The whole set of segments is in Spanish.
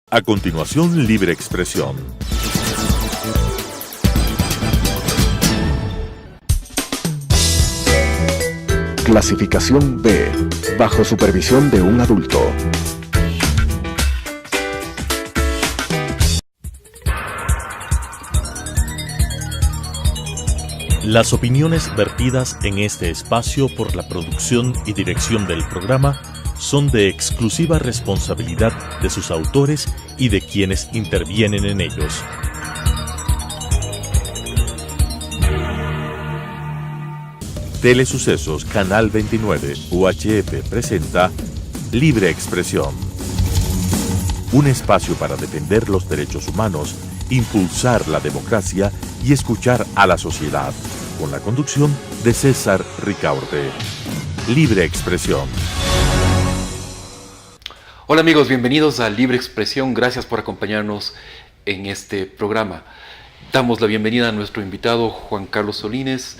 A continuación, Libre Expresión. Clasificación B, bajo supervisión de un adulto. Las opiniones vertidas en este espacio por la producción y dirección del programa son de exclusiva responsabilidad de sus autores y de quienes intervienen en ellos. Telesucesos Canal 29 UHF presenta Libre Expresión. Un espacio para defender los derechos humanos, impulsar la democracia y escuchar a la sociedad, con la conducción de César Ricaurte. Libre Expresión. Hola amigos, bienvenidos a Libre Expresión. Gracias por acompañarnos en este programa. Damos la bienvenida a nuestro invitado Juan Carlos Solines.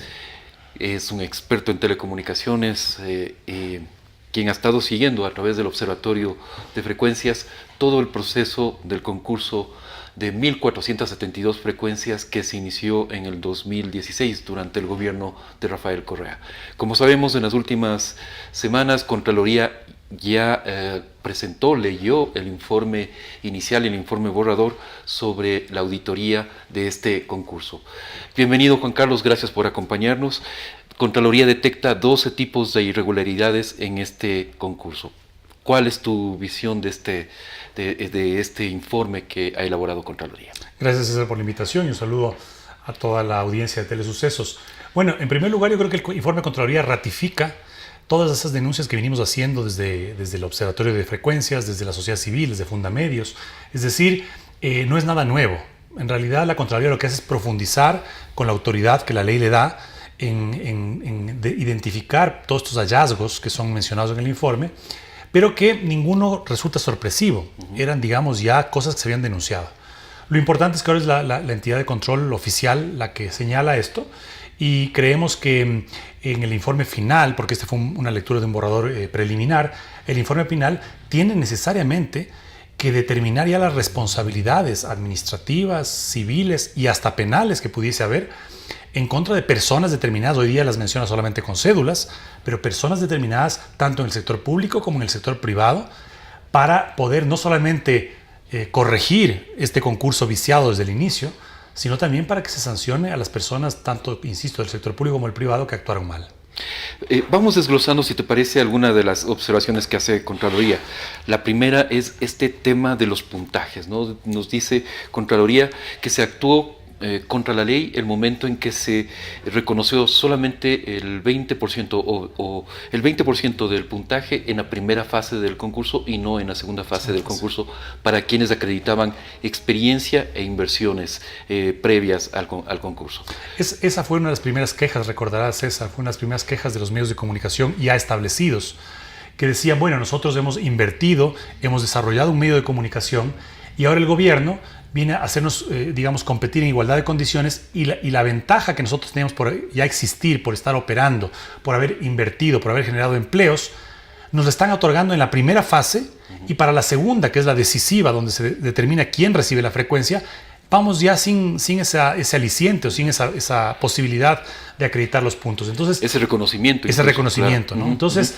Es un experto en telecomunicaciones, quien ha estado siguiendo a través del Observatorio de Frecuencias todo el proceso del concurso de 1.472 frecuencias que se inició en el 2016 durante el gobierno de Rafael Correa. Como sabemos, en las últimas semanas, Contraloría ya leyó el informe inicial, el informe borrador sobre la auditoría de este concurso. Bienvenido, Juan Carlos, gracias por acompañarnos. Contraloría detecta 12 tipos de irregularidades en este concurso. ¿Cuál es tu visión de este informe que ha elaborado Contraloría? Gracias, César, por la invitación y un saludo a toda la audiencia de Telesucesos. Bueno, en primer lugar, yo creo que el informe de Contraloría ratifica todas esas denuncias que venimos haciendo desde el Observatorio de Frecuencias, desde la sociedad civil, desde Fundamedios. Es decir, no es nada nuevo. En realidad, la Contraloría lo que hace es profundizar con la autoridad que la ley le da en identificar todos estos hallazgos que son mencionados en el informe, pero que ninguno resulta sorpresivo. Eran, digamos, ya cosas que se habían denunciado. Lo importante es que ahora es la entidad de control oficial la que señala esto, y creemos que en el informe final, porque este fue una lectura de un borrador preliminar, el informe final tiene necesariamente que determinar ya las responsabilidades administrativas, civiles y hasta penales que pudiese haber en contra de personas determinadas. Hoy día las menciona solamente con cédulas, pero personas determinadas tanto en el sector público como en el sector privado, para poder no solamente corregir este concurso viciado desde el inicio, sino también para que se sancione a las personas, tanto, insisto, del sector público como el privado, que actuaron mal. Vamos desglosando, si te parece, alguna de las observaciones que hace Contraloría. La primera es este tema de los puntajes, ¿no? Nos dice Contraloría que se actuó contra la ley el momento en que se reconoció solamente el 20% o el 20% del puntaje en la primera fase del concurso y no en la segunda fase del concurso para quienes acreditaban experiencia e inversiones previas al concurso. Esa fue una de las primeras quejas, recordarás, César, fue una de las primeras quejas de los medios de comunicación ya establecidos, que decían, bueno, nosotros hemos invertido, hemos desarrollado un medio de comunicación y ahora el gobierno viene a hacernos, digamos, competir en igualdad de condiciones, y la ventaja que nosotros teníamos por ya existir, por estar operando, por haber invertido, por haber generado empleos, nos la están otorgando en la primera fase, y para la segunda, que es la decisiva, donde se determina quién recibe la frecuencia, vamos ya sin ese aliciente o sin esa posibilidad de acreditar los puntos. Entonces, ese reconocimiento. Ese reconocimiento, claro, ¿no? Entonces,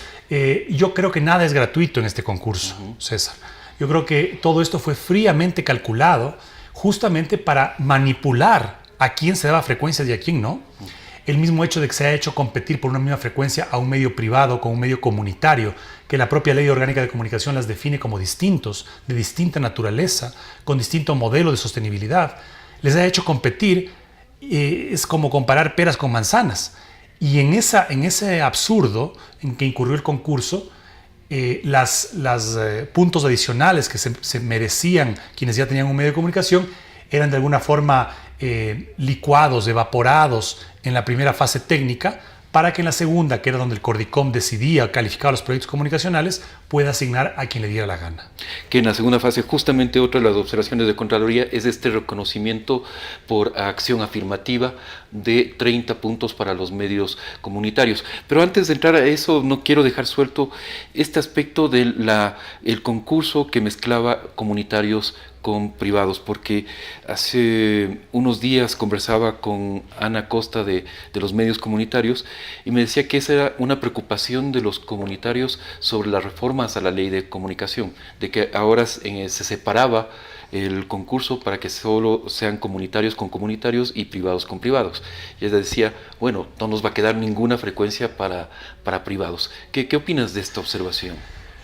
yo creo que nada es gratuito en este concurso, César. Yo creo que todo esto fue fríamente calculado justamente para manipular a quién se daba frecuencias y a quién no. El mismo hecho de que se haya hecho competir por una misma frecuencia a un medio privado con un medio comunitario, que la propia Ley Orgánica de Comunicación las define como distintos, de distinta naturaleza, con distinto modelo de sostenibilidad, les haya hecho competir, es como comparar peras con manzanas. Y en ese absurdo en que incurrió el concurso, las puntos adicionales que se merecían quienes ya tenían un medio de comunicación eran de alguna forma licuados, evaporados en la primera fase técnica para que en la segunda, que era donde el Cordicom decidía calificar los proyectos comunicacionales, pueda asignar a quien le diera la gana. Que en la segunda fase, justamente otra de las observaciones de Contraloría es este reconocimiento por acción afirmativa de 30 puntos para los medios comunitarios. Pero antes de entrar a eso, no quiero dejar suelto este aspecto del concurso que mezclaba comunitarios con privados, porque hace unos días conversaba con Ana Costa de los medios comunitarios y me decía que esa era una preocupación de los comunitarios sobre las reformas a la ley de comunicación, de que ahora se separaba el concurso para que solo sean comunitarios con comunitarios y privados con privados. Y ella decía, bueno, no nos va a quedar ninguna frecuencia para privados. ¿Qué opinas de esta observación?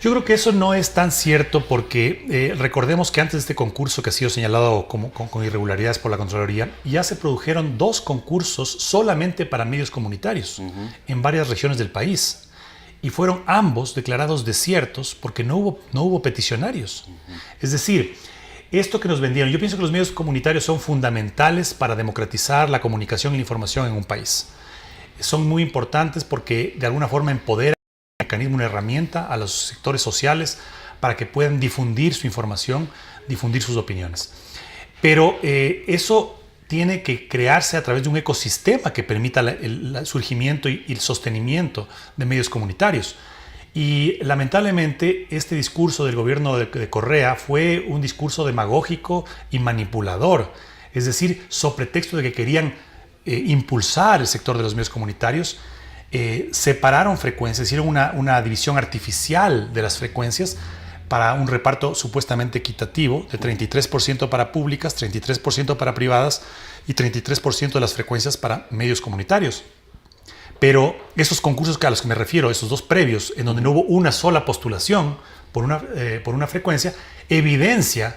Yo creo que eso no es tan cierto porque recordemos que antes de este concurso que ha sido señalado con irregularidades por la Contraloría, ya se produjeron 2 concursos solamente para medios comunitarios en varias regiones del país y fueron ambos declarados desiertos porque no hubo peticionarios. Es decir, esto que nos vendieron, yo pienso que los medios comunitarios son fundamentales para democratizar la comunicación y la información en un país. Son muy importantes porque de alguna forma empoderan mecanismo, una herramienta a los sectores sociales para que puedan difundir su información, difundir sus opiniones. Pero eso tiene que crearse a través de un ecosistema que permita el surgimiento y el sostenimiento de medios comunitarios. Y lamentablemente este discurso del gobierno de Correa fue un discurso demagógico y manipulador. Es decir, sobre pretexto de que querían impulsar el sector de los medios comunitarios, separaron frecuencias, hicieron una división artificial de las frecuencias para un reparto supuestamente equitativo de 33% para públicas, 33% para privadas y 33% de las frecuencias para medios comunitarios. Pero esos concursos a los que me refiero, esos 2 previos, en donde no hubo una sola postulación por una frecuencia, evidencia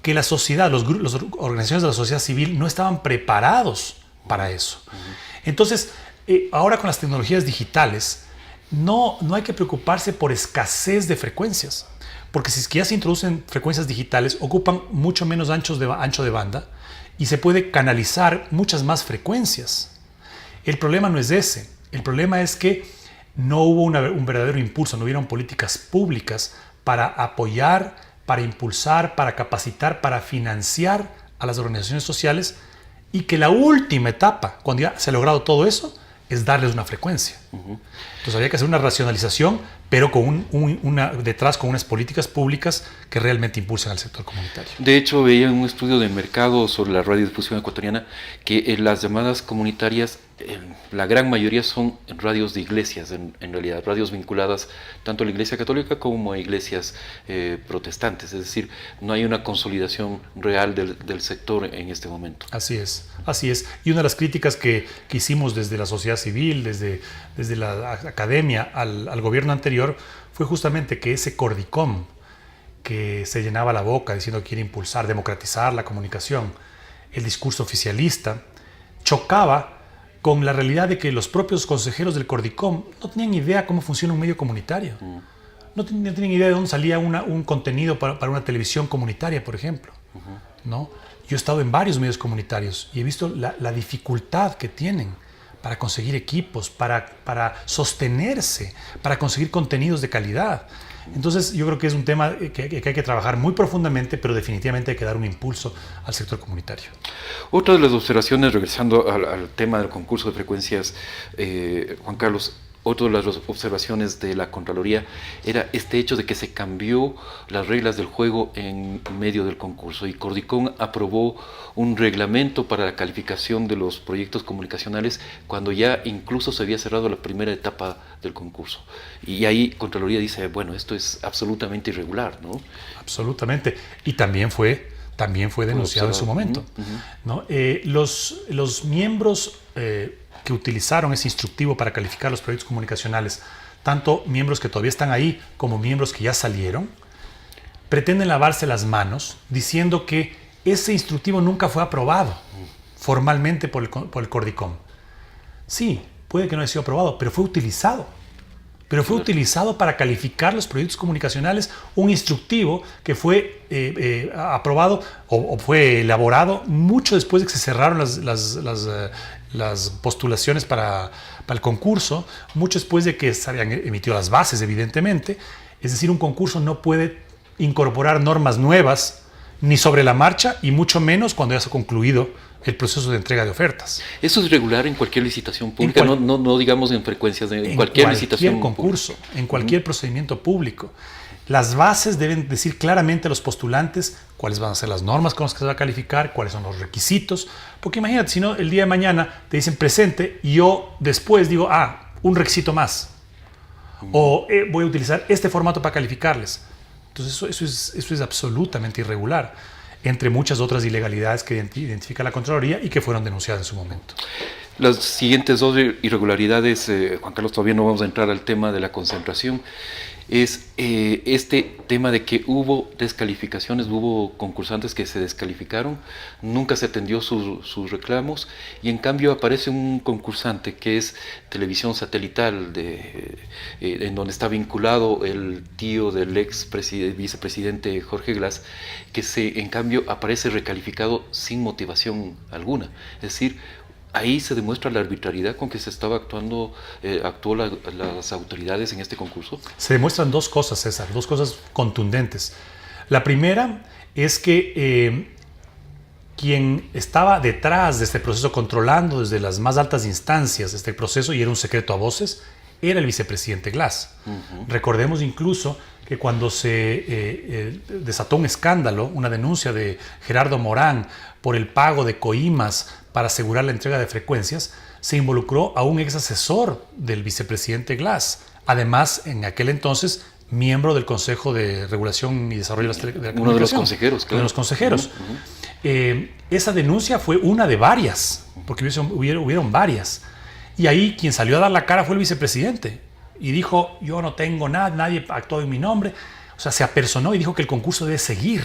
que la sociedad, las organizaciones de la sociedad civil no estaban preparados para eso. Entonces, ahora con las tecnologías digitales, no hay que preocuparse por escasez de frecuencias, porque si es que ya se introducen frecuencias digitales, ocupan mucho menos ancho de banda y se puede canalizar muchas más frecuencias. El problema no es ese, el problema es que no hubo un verdadero impulso, no hubieron políticas públicas para apoyar, para impulsar, para capacitar, para financiar a las organizaciones sociales y que la última etapa, cuando ya se ha logrado todo eso, es darles una frecuencia. Entonces había que hacer una racionalización, pero detrás con unas políticas públicas que realmente impulsen al sector comunitario. De hecho, veía en un estudio de mercado sobre la radiodifusión ecuatoriana que las llamadas comunitarias, la gran mayoría son radios de iglesias, en realidad, radios vinculadas tanto a la Iglesia Católica como a iglesias protestantes. Es decir, no hay una consolidación real del sector en este momento. Así es. Y una de las críticas que hicimos desde la sociedad civil, desde la academia al gobierno anterior, fue justamente que ese Cordicom, que se llenaba la boca diciendo que quiere impulsar, democratizar la comunicación, el discurso oficialista, chocaba con la realidad de que los propios consejeros del Cordicom no tenían idea cómo funciona un medio comunitario. No tenían idea de dónde salía un contenido para una televisión comunitaria, por ejemplo. ¿No? Yo he estado en varios medios comunitarios y he visto la dificultad que tienen para conseguir equipos, para sostenerse, para conseguir contenidos de calidad. Entonces yo creo que es un tema que hay que trabajar muy profundamente, pero definitivamente hay que dar un impulso al sector comunitario. Otra de las observaciones, regresando al tema del concurso de frecuencias, Juan Carlos, otra de las observaciones de la Contraloría era este hecho de que se cambió las reglas del juego en medio del concurso y Cordicom aprobó un reglamento para la calificación de los proyectos comunicacionales cuando ya incluso se había cerrado la primera etapa del concurso. Y ahí Contraloría dice, bueno, esto es absolutamente irregular, ¿no? Absolutamente. Y también fue denunciado en su momento. ¿No? Los miembros que utilizaron ese instructivo para calificar los proyectos comunicacionales, tanto miembros que todavía están ahí como miembros que ya salieron, pretenden lavarse las manos diciendo que ese instructivo nunca fue aprobado formalmente por el Cordicom. Sí, puede que no haya sido aprobado, pero fue utilizado. Pero fue utilizado para calificar los proyectos comunicacionales, un instructivo que fue aprobado o fue elaborado mucho después de que se cerraron las las postulaciones para el concurso, mucho después de que se habían emitido las bases, evidentemente. Es decir, un concurso no puede incorporar normas nuevas ni sobre la marcha y mucho menos cuando ya se ha concluido el proceso de entrega de ofertas. Eso es regular en cualquier licitación pública, no digamos en frecuencias, en cualquier licitación concurso, pública. En cualquier procedimiento público. Las bases deben decir claramente a los postulantes cuáles van a ser las normas con las que se va a calificar, cuáles son los requisitos. Porque imagínate, si no, el día de mañana te dicen presente y yo después digo, un requisito más. O voy a utilizar este formato para calificarles. Entonces eso es absolutamente irregular, entre muchas otras ilegalidades que identifica la Contraloría y que fueron denunciadas en su momento. Las siguientes dos irregularidades, Juan Carlos, todavía no vamos a entrar al tema de la concentración, es este tema de que hubo descalificaciones, hubo concursantes que se descalificaron, nunca se atendió sus reclamos y en cambio aparece un concursante que es Televisión Satelital, en donde está vinculado el tío del ex vicepresidente Jorge Glass, que en cambio aparece recalificado sin motivación alguna. Es decir, ahí se demuestra la arbitrariedad con que se estaba actuó las autoridades en este concurso. Se demuestran dos cosas, César, dos cosas contundentes. La primera es que quien estaba detrás de este proceso, controlando desde las más altas instancias este proceso, y era un secreto a voces, era el vicepresidente Glass. Recordemos incluso que cuando se desató un escándalo, una denuncia de Gerardo Morán por el pago de coimas para asegurar la entrega de frecuencias, se involucró a un ex asesor del vicepresidente Glass. Además, en aquel entonces, miembro del Consejo de Regulación y Desarrollo de la Comunicación. Uno de los consejeros, claro. Uno de los consejeros. Esa denuncia fue una de varias, porque hubieron varias. Y ahí quien salió a dar la cara fue el vicepresidente. Y dijo, yo no tengo nada, nadie actuó en mi nombre. O sea, se apersonó y dijo que el concurso debe seguir.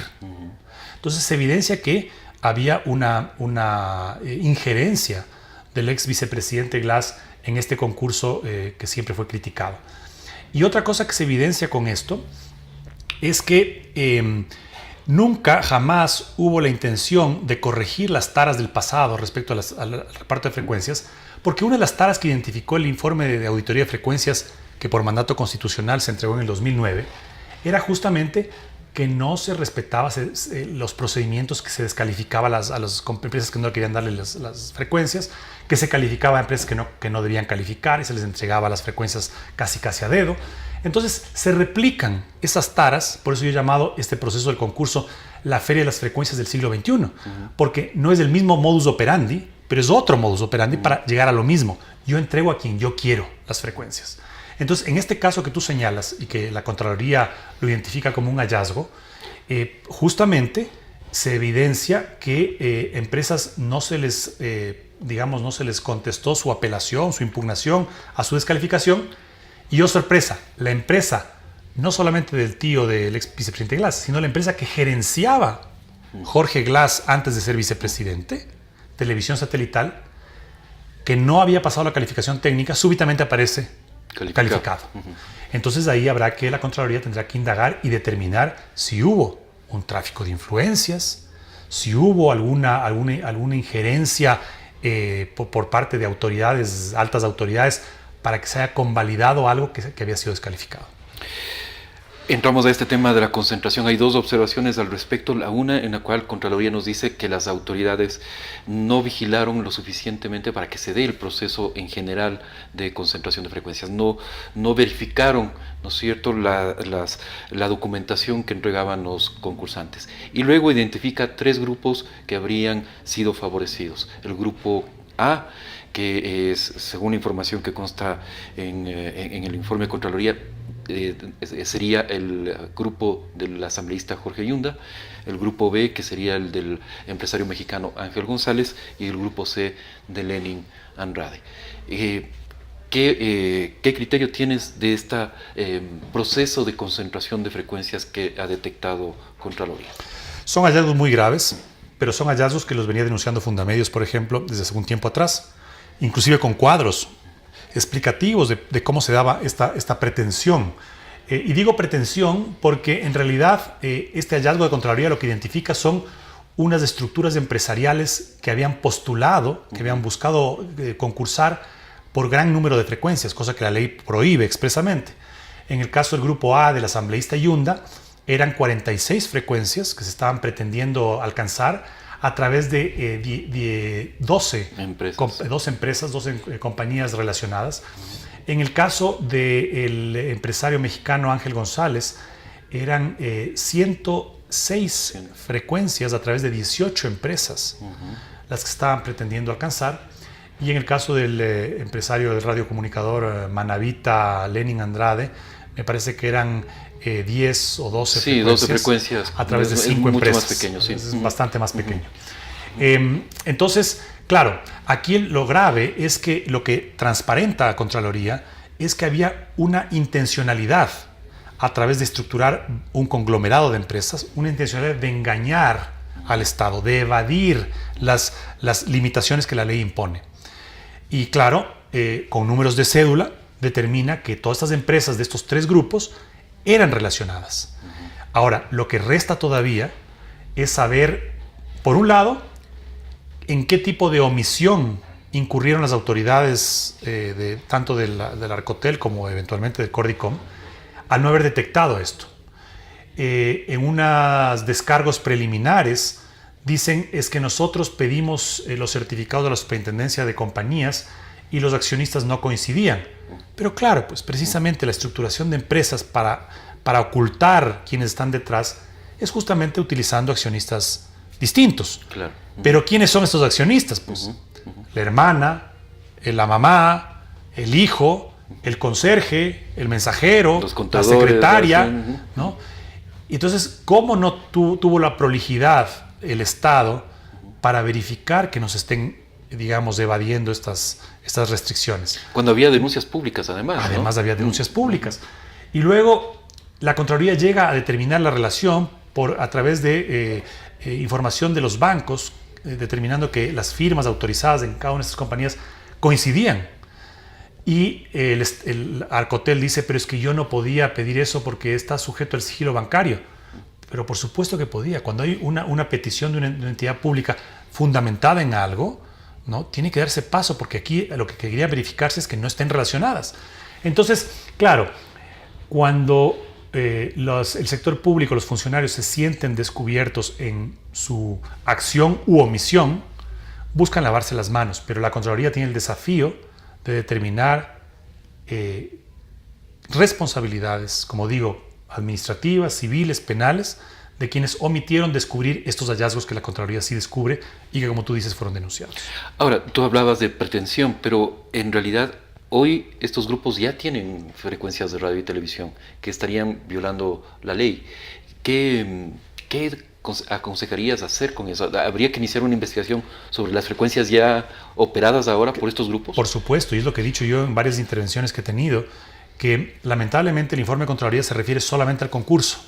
Entonces se evidencia que había una injerencia del ex vicepresidente Glass en este concurso que siempre fue criticado. Y otra cosa que se evidencia con esto es que nunca, jamás hubo la intención de corregir las taras del pasado respecto al reparto de frecuencias, porque una de las taras que identificó el informe de auditoría de frecuencias que por mandato constitucional se entregó en el 2009 era justamente que no se respetaba los procedimientos, que se descalificaba a las empresas que no querían darle las frecuencias, que se calificaba a empresas que no debían calificar y se les entregaba las frecuencias casi a dedo. Entonces se replican esas taras, por eso yo he llamado este proceso del concurso la Feria de las Frecuencias del siglo XXI, porque no es el mismo modus operandi, pero es otro modus operandi para llegar a lo mismo. Yo entrego a quien yo quiero las frecuencias. Entonces, en este caso que tú señalas y que la Contraloría lo identifica como un hallazgo, justamente se evidencia que empresas no se les contestó su apelación, su impugnación a su descalificación. Y oh sorpresa, la empresa, no solamente del tío del ex vicepresidente Glass, sino la empresa que gerenciaba Jorge Glass antes de ser vicepresidente, Televisión Satelital, que no había pasado la calificación técnica, súbitamente aparece calificado. Entonces ahí habrá que la Contraloría tendrá que indagar y determinar si hubo un tráfico de influencias, si hubo alguna injerencia por parte de autoridades, altas autoridades, para que se haya convalidado algo que había sido descalificado. Entramos a este tema de la concentración. Hay dos observaciones al respecto. La una, en la cual Contraloría nos dice que las autoridades no vigilaron lo suficientemente para que se dé el proceso en general de concentración de frecuencias. No verificaron, ¿no es cierto?, la documentación que entregaban los concursantes. Y luego identifica 3 grupos que habrían sido favorecidos. El grupo A, que es, según la información que consta en el informe de Contraloría, sería el grupo del asambleísta Jorge Yunda, el grupo B, que sería el del empresario mexicano Ángel González, y el grupo C de Lenin Andrade. ¿Qué criterio tienes de este proceso de concentración de frecuencias que ha detectado Contraloría? Son hallazgos muy graves, pero son hallazgos que los venía denunciando Fundamedios, por ejemplo, desde hace un tiempo atrás, inclusive con cuadros explicativos de cómo se daba esta pretensión. Y digo pretensión porque en realidad este hallazgo de Contraloría lo que identifica son unas estructuras empresariales que habían postulado, que habían buscado concursar por gran número de frecuencias, cosa que la ley prohíbe expresamente. En el caso del grupo A del asambleísta Yunda, eran 46 frecuencias que se estaban pretendiendo alcanzar a través de 12 empresas, 12 compañías relacionadas. En el caso del empresario mexicano Ángel González, eran 106 frecuencias a través de 18 empresas las que estaban pretendiendo alcanzar. Y en el caso del empresario del radiocomunicador Manavita Lenin Andrade, me parece que eran 10 o 12 frecuencias a través de 5 empresas. Más pequeño, sí. Es bastante más pequeño. Entonces, claro, aquí lo grave es que lo que transparenta a Contraloría es que había una intencionalidad a través de estructurar un conglomerado de empresas, una intencionalidad de engañar al Estado, de evadir las limitaciones que la ley impone. Y claro, con números de cédula determina que todas estas empresas de estos 3 grupos eran relacionadas. Ahora, lo que resta todavía es saber, por un lado, en qué tipo de omisión incurrieron las autoridades tanto del Arcotel como eventualmente del Cordicom al no haber detectado esto. En unos descargos preliminares dicen es que nosotros pedimos los certificados de la superintendencia de compañías y los accionistas no coincidían. Pero claro, pues precisamente la estructuración de empresas para ocultar quienes están detrás es justamente utilizando accionistas distintos. Claro. Pero ¿quiénes son estos accionistas? Pues la hermana, la mamá, el hijo, el conserje, el mensajero, la secretaria, ¿no? Y entonces, ¿cómo no tuvo la prolijidad el Estado para verificar que nos estén, digamos, evadiendo estas restricciones? Cuando había denuncias públicas, además. Además, ¿no? Había denuncias públicas. Y luego, la Contraloría llega a determinar la relación a través de información de los bancos, determinando que las firmas autorizadas en cada una de estas compañías coincidían. Y el Arcotel dice, pero es que yo no podía pedir eso porque está sujeto al sigilo bancario. Pero por supuesto que podía. Cuando hay una petición de una entidad pública fundamentada en algo, ¿no? Tiene que darse paso, porque aquí lo que quería verificarse es que no estén relacionadas. Entonces, claro, cuando el sector público, los funcionarios se sienten descubiertos en su acción u omisión, buscan lavarse las manos, pero la Contraloría tiene el desafío de determinar responsabilidades, como digo, administrativas, civiles, penales, de quienes omitieron descubrir estos hallazgos que la Contraloría sí descubre y que, como tú dices, fueron denunciados. Ahora, tú hablabas de pretensión, pero en realidad hoy estos grupos ya tienen frecuencias de radio y televisión que estarían violando la ley. ¿Qué aconsejarías hacer con eso? ¿Habría que iniciar una investigación sobre las frecuencias ya operadas ahora por estos grupos? Por supuesto, y es lo que he dicho yo en varias intervenciones que he tenido, que lamentablemente el informe de Contraloría se refiere solamente al concurso.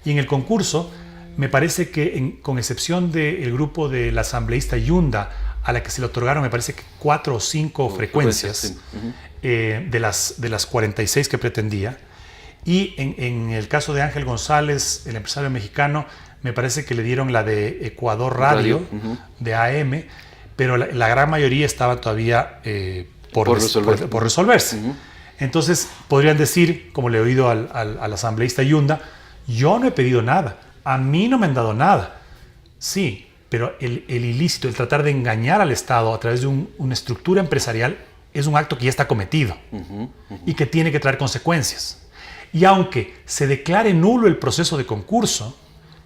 Y en el concurso, me parece que con excepción del grupo del asambleísta Yunda, a la que se le otorgaron, me parece que 4 o 5 frecuencias sí. de las 46 que pretendía. Y en el caso de Ángel González, el empresario mexicano, me parece que le dieron la de Ecuador Radio, de AM, pero la gran mayoría estaba todavía por resolverse. Entonces, podrían decir, como le he oído al asambleísta Yunda, yo no he pedido nada, a mí no me han dado nada. Sí, pero el ilícito, el tratar de engañar al Estado a través de una estructura empresarial es un acto que ya está cometido y que tiene que traer consecuencias. Y aunque se declare nulo el proceso de concurso,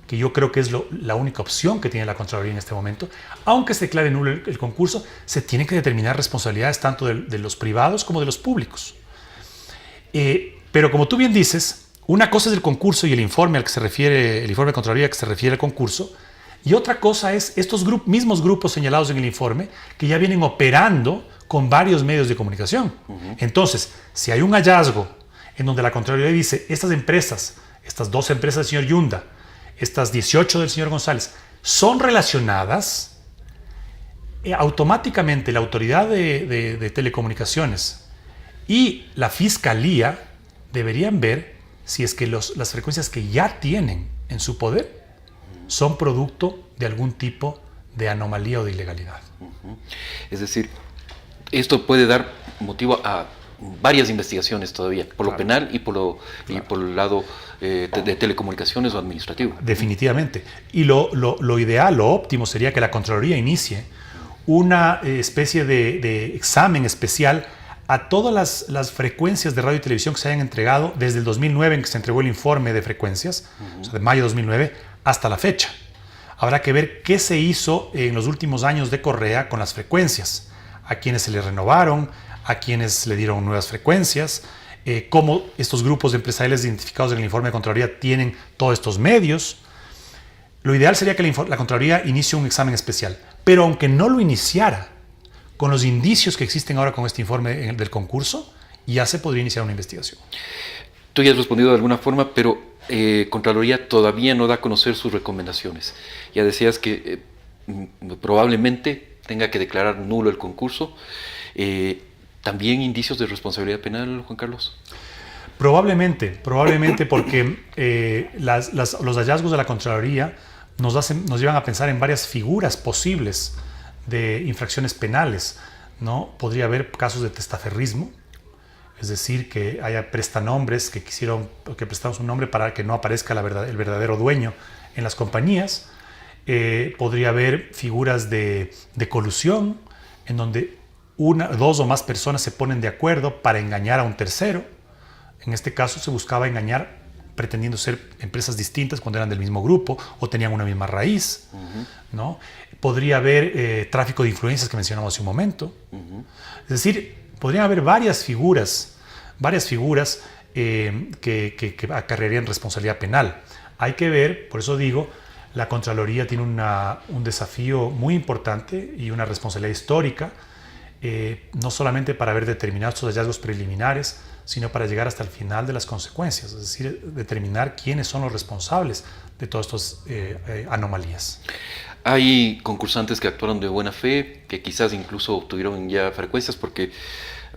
que yo creo que es la única opción que tiene la Contraloría en este momento, aunque se declare nulo el concurso, se tienen que determinar responsabilidades tanto de los privados como de los públicos. Pero como tú bien dices, una cosa es el concurso y el informe al que se refiere, el informe de Contraloría que se refiere al concurso, y otra cosa es estos mismos grupos señalados en el informe que ya vienen operando con varios medios de comunicación. Entonces, si hay un hallazgo en donde la Contraloría dice, estas empresas, estas 2 empresas del señor Yunda, estas 18 del señor González, son relacionadas, automáticamente la autoridad de telecomunicaciones y la fiscalía deberían ver si es que las frecuencias que ya tienen en su poder son producto de algún tipo de anomalía o de ilegalidad. Es decir, esto puede dar motivo a varias investigaciones todavía, por lo penal y por el lado de telecomunicaciones o administrativo. Definitivamente. Y lo ideal, lo óptimo sería que la Contraloría inicie una especie de examen especial a todas las frecuencias de radio y televisión que se hayan entregado desde el 2009, en que se entregó el informe de frecuencias, o sea, de mayo de 2009, hasta la fecha. Habrá que ver qué se hizo en los últimos años de Correa con las frecuencias, a quienes se le renovaron, a quienes le dieron nuevas frecuencias, cómo estos grupos de empresariales identificados en el informe de Contraloría tienen todos estos medios. Lo ideal sería que la Contraloría inicie un examen especial, pero aunque no lo iniciara, con los indicios que existen ahora con este informe del concurso, ya se podría iniciar una investigación. Tú ya has respondido de alguna forma, pero Contraloría todavía no da a conocer sus recomendaciones. Ya decías que probablemente tenga que declarar nulo el concurso. ¿También indicios de responsabilidad penal, Juan Carlos? Probablemente porque los hallazgos de la Contraloría nos llevan a pensar en varias figuras posibles de infracciones penales, ¿no? Podría haber casos de testaferrismo, es decir, que haya prestanombres que prestamos un nombre para que no aparezca el verdadero dueño en las compañías. Podría haber figuras de colusión, en donde dos o más personas se ponen de acuerdo para engañar a un tercero. En este caso se buscaba engañar pretendiendo ser empresas distintas cuando eran del mismo grupo o tenían una misma raíz, ¿no? Podría haber tráfico de influencias que mencionamos hace un momento. Es decir, podrían haber varias figuras que acarrearían responsabilidad penal. Hay que ver, por eso digo, la Contraloría tiene un desafío muy importante y una responsabilidad histórica, no solamente para haber determinado estos hallazgos preliminares, sino para llegar hasta el final de las consecuencias, es decir, determinar quiénes son los responsables de todas estas anomalías. Hay concursantes que actuaron de buena fe, que quizás incluso obtuvieron ya frecuencias, porque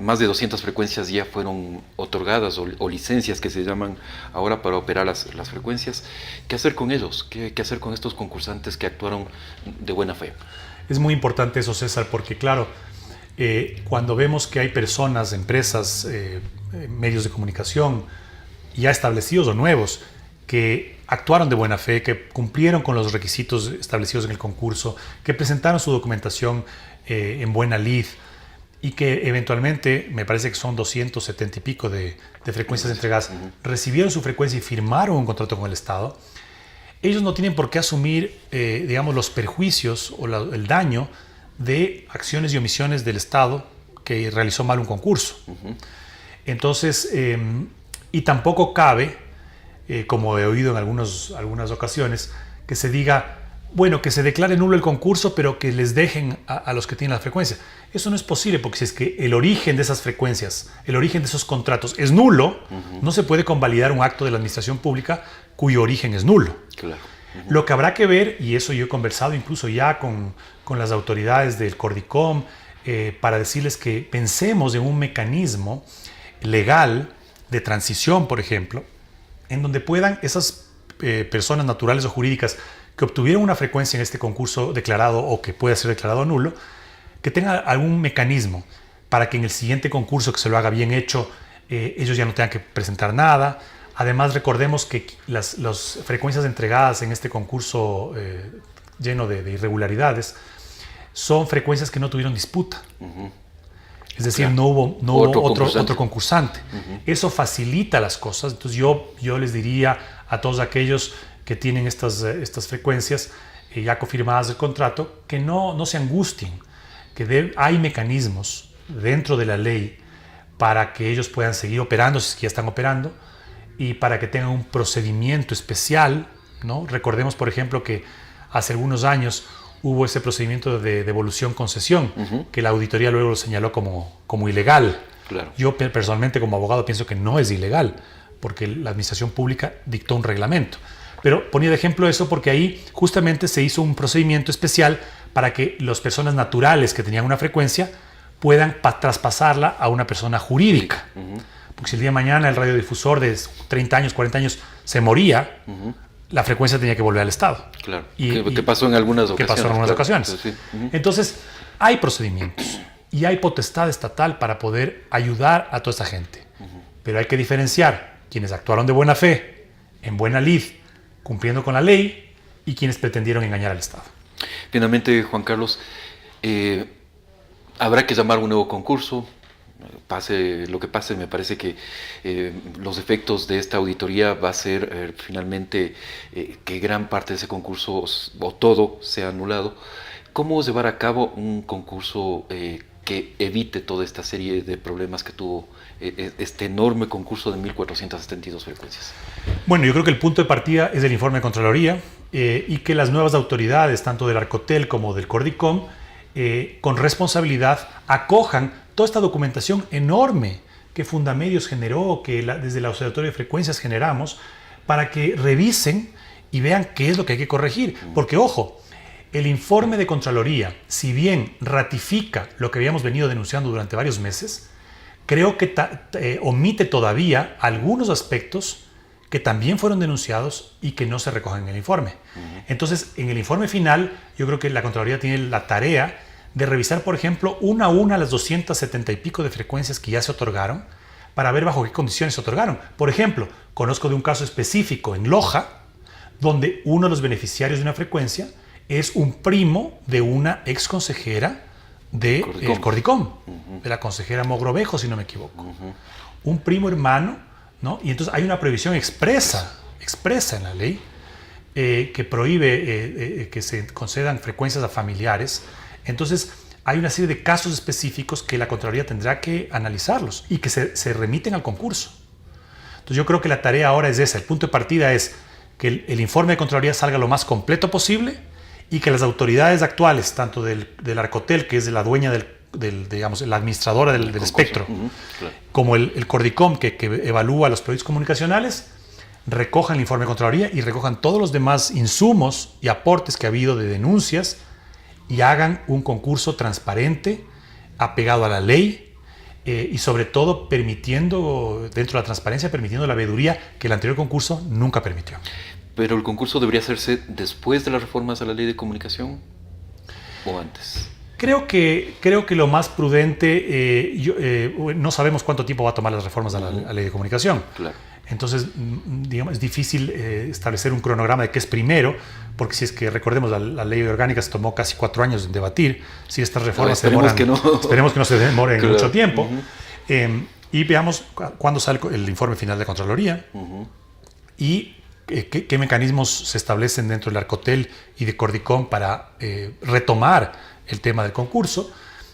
más de 200 frecuencias ya fueron otorgadas o licencias que se llaman ahora para operar las frecuencias. ¿Qué hacer con ellos? ¿Qué hacer con estos concursantes que actuaron de buena fe? Es muy importante eso, César, porque claro, cuando vemos que hay personas, empresas, medios de comunicación ya establecidos o nuevos que actuaron de buena fe, que cumplieron con los requisitos establecidos en el concurso, que presentaron su documentación en buena lid y que eventualmente, me parece que son 270 y pico de frecuencias entregadas, recibieron su frecuencia y firmaron un contrato con el Estado, ellos no tienen por qué asumir, digamos, los perjuicios o el daño de acciones y omisiones del Estado que realizó mal un concurso. Entonces, y tampoco cabe, como he oído en algunas ocasiones, que se diga, bueno, que se declare nulo el concurso, pero que les dejen a los que tienen la frecuencia. Eso no es posible, porque si es que el origen de esas frecuencias, el origen de esos contratos es nulo, no se puede convalidar un acto de la administración pública cuyo origen es nulo. Claro. Lo que habrá que ver, y eso yo he conversado incluso ya con las autoridades del Cordicom, para decirles que pensemos en un mecanismo legal de transición, por ejemplo, en donde puedan esas personas naturales o jurídicas que obtuvieron una frecuencia en este concurso declarado o que pueda ser declarado nulo, que tengan algún mecanismo para que en el siguiente concurso que se lo haga bien hecho, ellos ya no tengan que presentar nada. Además, recordemos que las frecuencias entregadas en este concurso lleno de irregularidades son frecuencias que no tuvieron disputa. Es decir, claro, no hubo otro concursante. Eso facilita las cosas. Entonces yo les diría a todos aquellos que tienen estas frecuencias ya confirmadas del contrato, que no se angustien, que hay mecanismos dentro de la ley para que ellos puedan seguir operando, si es que ya están operando, y para que tengan un procedimiento especial, ¿no? Recordemos, por ejemplo, que hace algunos años hubo ese procedimiento de devolución-concesión, que la auditoría luego lo señaló como ilegal. Claro. Yo personalmente, como abogado, pienso que no es ilegal, porque la administración pública dictó un reglamento. Pero ponía de ejemplo eso porque ahí justamente se hizo un procedimiento especial para que las personas naturales que tenían una frecuencia puedan traspasarla a una persona jurídica. Porque si el día de mañana el radiodifusor de 30 años, 40 años se moría, la frecuencia tenía que volver al Estado. Claro. ¿Qué pasó en algunas ocasiones? ¿Qué pasó en algunas ocasiones? Sí. Entonces, hay procedimientos y hay potestad estatal para poder ayudar a toda esta gente. Pero hay que diferenciar quienes actuaron de buena fe, en buena lid, cumpliendo con la ley, y quienes pretendieron engañar al Estado. Finalmente, Juan Carlos, habrá que llamar un nuevo concurso. Pase lo que pase, me parece que los efectos de esta auditoría va a ser finalmente que gran parte de ese concurso o todo sea anulado. ¿Cómo llevar a cabo un concurso que evite toda esta serie de problemas que tuvo este enorme concurso de 1.472 frecuencias? Bueno, yo creo que el punto de partida es el informe de Contraloría y que las nuevas autoridades, tanto del Arcotel como del Cordicom, con responsabilidad acojan toda esta documentación enorme que Fundamedios generó, que desde el Observatorio de Frecuencias generamos, para que revisen y vean qué es lo que hay que corregir. Porque, ojo, el informe de Contraloría, si bien ratifica lo que habíamos venido denunciando durante varios meses, creo que omite todavía algunos aspectos que también fueron denunciados y que no se recogen en el informe. Entonces, en el informe final, yo creo que la Contraloría tiene la tarea de revisar, por ejemplo, una a una las 270 y pico de frecuencias que ya se otorgaron, para ver bajo qué condiciones se otorgaron. Por ejemplo, conozco de un caso específico en Loja, donde uno de los beneficiarios de una frecuencia es un primo de una ex consejera de Cordicom, de la consejera Mogrovejo, si no me equivoco. Un primo hermano, ¿no? Y entonces hay una prohibición expresa en la ley que prohíbe que se concedan frecuencias a familiares. Entonces hay una serie de casos específicos que la Contraloría tendrá que analizarlos y que se remiten al concurso. Entonces yo creo que la tarea ahora es esa. El punto de partida es que el informe de Contraloría salga lo más completo posible y que las autoridades actuales, tanto del Arcotel, que es la dueña digamos, la administradora del espectro, claro, como el Cordicom, que evalúa los proyectos comunicacionales, recojan el informe de Contraloría y recojan todos los demás insumos y aportes que ha habido de denuncias y hagan un concurso transparente, apegado a la ley y sobre todo permitiendo, dentro de la transparencia, permitiendo la veeduría que el anterior concurso nunca permitió. ¿Pero el concurso debería hacerse después de las reformas a la ley de comunicación o antes? Creo que lo más prudente, no sabemos cuánto tiempo va a tomar las reformas a la ley de comunicación. Claro. Entonces, digamos, es difícil establecer un cronograma de qué es primero, porque si es que recordemos, la ley orgánica se tomó casi 4 años en debatir. Si estas reformas esperemos que no se demoren claro, mucho tiempo. Y veamos cuándo sale el informe final de Contraloría y qué mecanismos se establecen dentro del Arcotel y de Cordicom para retomar el tema del concurso.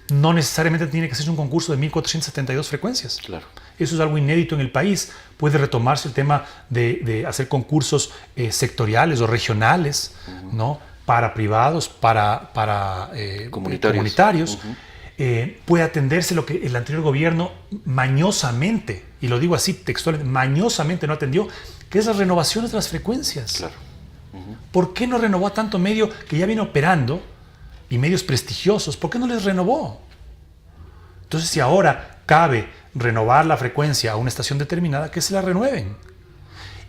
No necesariamente tiene que ser un concurso de 1.472 frecuencias. Claro. Eso es algo inédito en el país. Puede retomarse el tema de hacer concursos sectoriales o regionales, ¿no? Para privados, para comunitarios. Puede atenderse lo que el anterior gobierno mañosamente, y lo digo así textualmente, mañosamente no atendió, que es las renovaciones de las frecuencias. Claro. ¿Por qué no renovó a tanto medio que ya viene operando y medios prestigiosos? ¿Por qué no les renovó? Entonces, si ahora cabe renovar la frecuencia a una estación determinada, que se la renueven.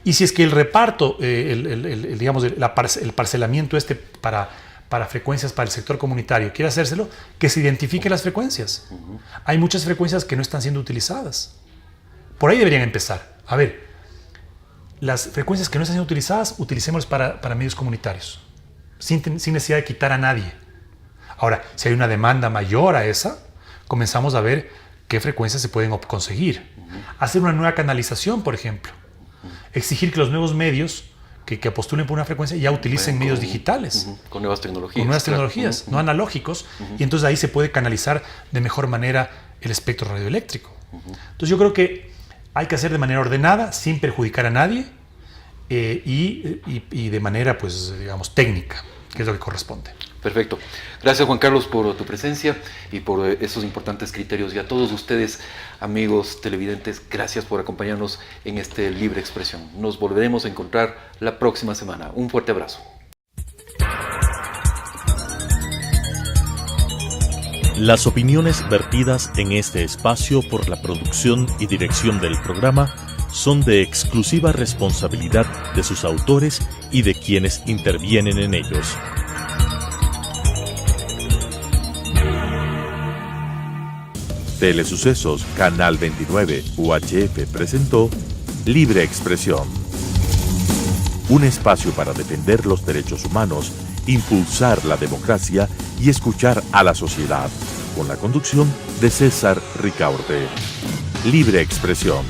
Y si es que el reparto, digamos, el parcelamiento para frecuencias para el sector comunitario quiere hacérselo, que se identifique las frecuencias. Hay muchas frecuencias que no están siendo utilizadas. Por ahí deberían empezar. A ver, las frecuencias que no están siendo utilizadas, utilicémoslas para medios comunitarios, sin necesidad de quitar a nadie. Ahora, si hay una demanda mayor a esa, comenzamos a ver qué frecuencias se pueden conseguir. Hacer una nueva canalización, por ejemplo. Exigir que los nuevos medios que postulen por una frecuencia ya utilicen medios digitales. Con nuevas tecnologías. Con nuevas tecnologías, no analógicos. Y entonces ahí se puede canalizar de mejor manera el espectro radioeléctrico. Entonces yo creo que hay que hacer de manera ordenada, sin perjudicar a nadie y de manera, pues, digamos, técnica, que es lo que corresponde. Perfecto. Gracias, Juan Carlos, por tu presencia y por esos importantes criterios. Y a todos ustedes, amigos televidentes, gracias por acompañarnos en este Libre Expresión. Nos volveremos a encontrar la próxima semana. Un fuerte abrazo. Las opiniones vertidas en este espacio por la producción y dirección del programa son de exclusiva responsabilidad de sus autores y de quienes intervienen en ellos. Telesucesos, Canal 29, UHF presentó Libre Expresión. Un espacio para defender los derechos humanos, impulsar la democracia y escuchar a la sociedad, con la conducción de César Ricaurte. Libre Expresión.